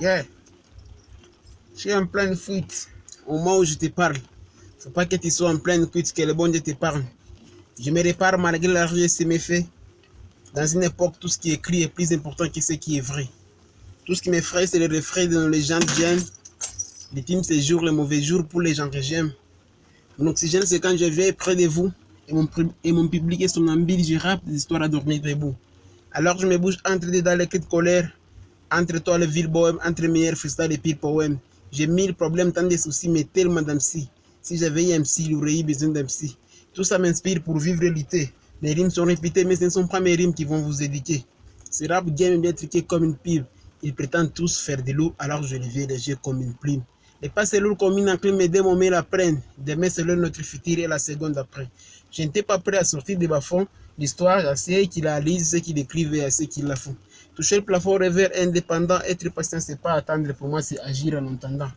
Yeah, je suis en pleine fuite. Au moment où je te parle, faut pas que tu sois en pleine fuite, que le bon Dieu te parle. Je me répare malgré la richesse de mes faits. Dans une époque, tout ce qui est écrit est plus important que ce qui est vrai. Tout ce qui m'effraie, c'est le refrain dont les gens viennent. Les films, c'est jour, les mauvais jours pour les gens que j'aime. Mon oxygène, c'est quand je vais près de vous et mon public est somnambule, je rappe des histoires à dormir debout. Alors je me bouge entre deux dans les cris de colère, entre toi le vil bohème, entre meilleurs freestyle et pire poème. J'ai mille problèmes, tant de soucis, mais tellement d'MC. Si j'avais eu MC, il aurait eu besoin d'MC. Tout ça m'inspire pour vivre l'été. Les rimes sont répétées, mais ce ne sont pas mes rimes qui vont vous éduquer. Ce rap game est bien triqué comme une pipe. Ils prétendent tous faire des loups, alors je les vais léger comme une plume. Les pas c'est lourd comme une enclume, mais dès mon mail la prennent. Demain, c'est l'heure notre futur et la seconde après. Je n'étais pas prêt à sortir de ma fond. L'histoire, à ceux qui la lisent, ceux qui l'écrivent et à ceux qui la font. Toucher le plafond, revers indépendant, être patient, c'est pas attendre. Pour moi, c'est agir en entendant.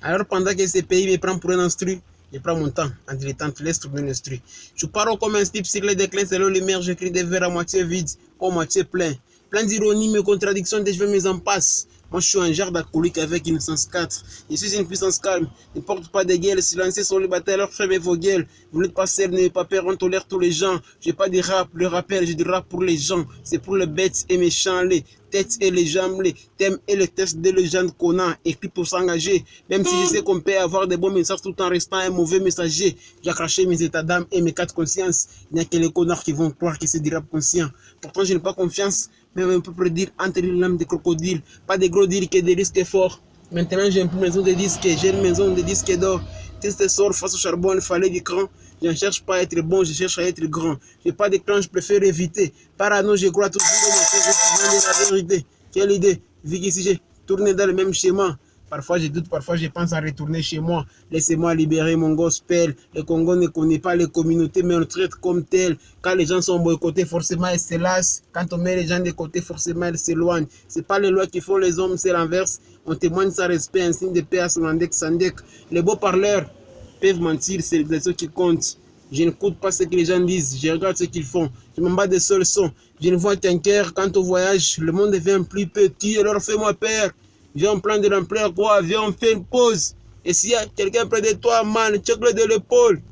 Alors, pendant que ces pays me prennent pour un instru, je prends mon temps, en dilettante, laisse tourner l'instru. Je pars comme un type sur les déclins, c'est le lumière, j'écris des vers à moitié vides, ou à moitié plein. Plein d'ironie, mes contradictions, des cheveux, mes en passe. Moi, je suis un genre d'alcoolique avec une sens 4. Je suis une puissance calme, ne porte pas de gueule, silencez sur les batailles, alors fermez vos gueules. Vous n'êtes pas seul, n'ayez pas peur, on tolère tous les gens. J'ai pas de rap, le rappel, j'ai du rap pour les gens. C'est pour les bêtes et méchants, les têtes et les jambes, les thèmes et les tests de légendes qu'on a écrit pour s'engager. Même si je sais qu'on peut avoir des bons messages tout en restant un mauvais messager. J'ai craché mes états d'âme et mes quatre consciences. Il n'y a que les connards qui vont croire que c'est du rap conscient. Pourtant, je n'ai pas confiance. Même on peut prédire entre les lames des crocodiles. Pas des gros deals que des risques forts. Maintenant, j'ai une maison de disques, j'ai une maison de disques d'or. Triste sort face au charbon, il fallait du cran. Je ne cherche pas à être bon, je cherche à être grand. Je n'ai pas de clan, je préfère éviter. Parano, je crois toujours dans la vérité. Quelle idée, vu qu'ici j'ai tourné dans le même schéma. Parfois je doute, parfois je pense à retourner chez moi. Laissez-moi libérer mon gospel. Le Congo ne connaît pas les communautés, mais on traite comme tel. Quand les gens sont boycottés, forcément ils se lassent. Quand on met les gens de côté, forcément ils s'éloignent. Ce n'est pas les lois qui font les hommes, c'est l'inverse. On témoigne sans respect, un signe de paix à son index sandek. Les beaux parleurs peuvent mentir, c'est l'expression qui compte. Je n'écoute pas ce que les gens disent, je regarde ce qu'ils font. Je m'en bats des seuls sons. Je ne vois qu'un cœur. Quand on voyage, le monde devient plus petit, alors fais-moi peur. Viens, on prend de l'ampleur, quoi. Viens, on fait une pause. Et s'il y a quelqu'un près de toi, man, check-le de l'épaule.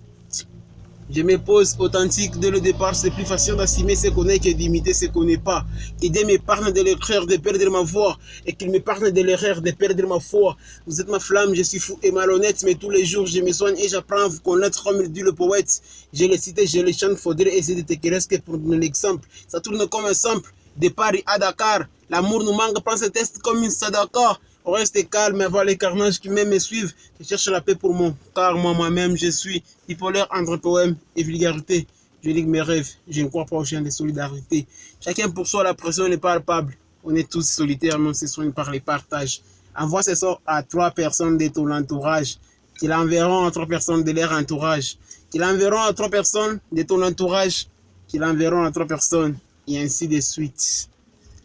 Je me pose authentique dès le départ. C'est plus facile d'assumer ce qu'on est que d'imiter ce qu'on n'est pas. Qu'aider mes parents de l'erreur de perdre ma voix. Et qu'ils me parlent de l'erreur de perdre ma foi. Vous êtes ma flamme, je suis fou et malhonnête. Mais tous les jours, je me soigne et j'apprends à vous connaître comme le dit le poète. Je les cite, je les chante. Faudrait essayer de te que pour donner l'exemple. Ça tourne comme un simple. De Paris à Dakar. L'amour nous manque, prends ce test comme une sadaka. On reste calme, avant les carnages qui même me suivent. Je cherche la paix pour mon car moi-même je suis bipolaire entre poème et vulgarité. Je lis mes rêves, je ne crois pas au chien de solidarité. Chacun pour soi, la pression n'est pas palpable. On est tous solitaires, mais on se soigne par les partages. Envoie ce sort à 3 personnes de ton entourage, qui l'enverront à 3 personnes de leur entourage, qui l'enverront à 3 personnes de ton entourage, qui l'enverront à 3 personnes, et ainsi de suite.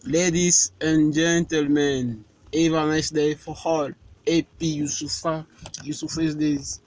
Ladies and gentlemen, have a nice day for all. AP Youssoufa, Youssouf's days.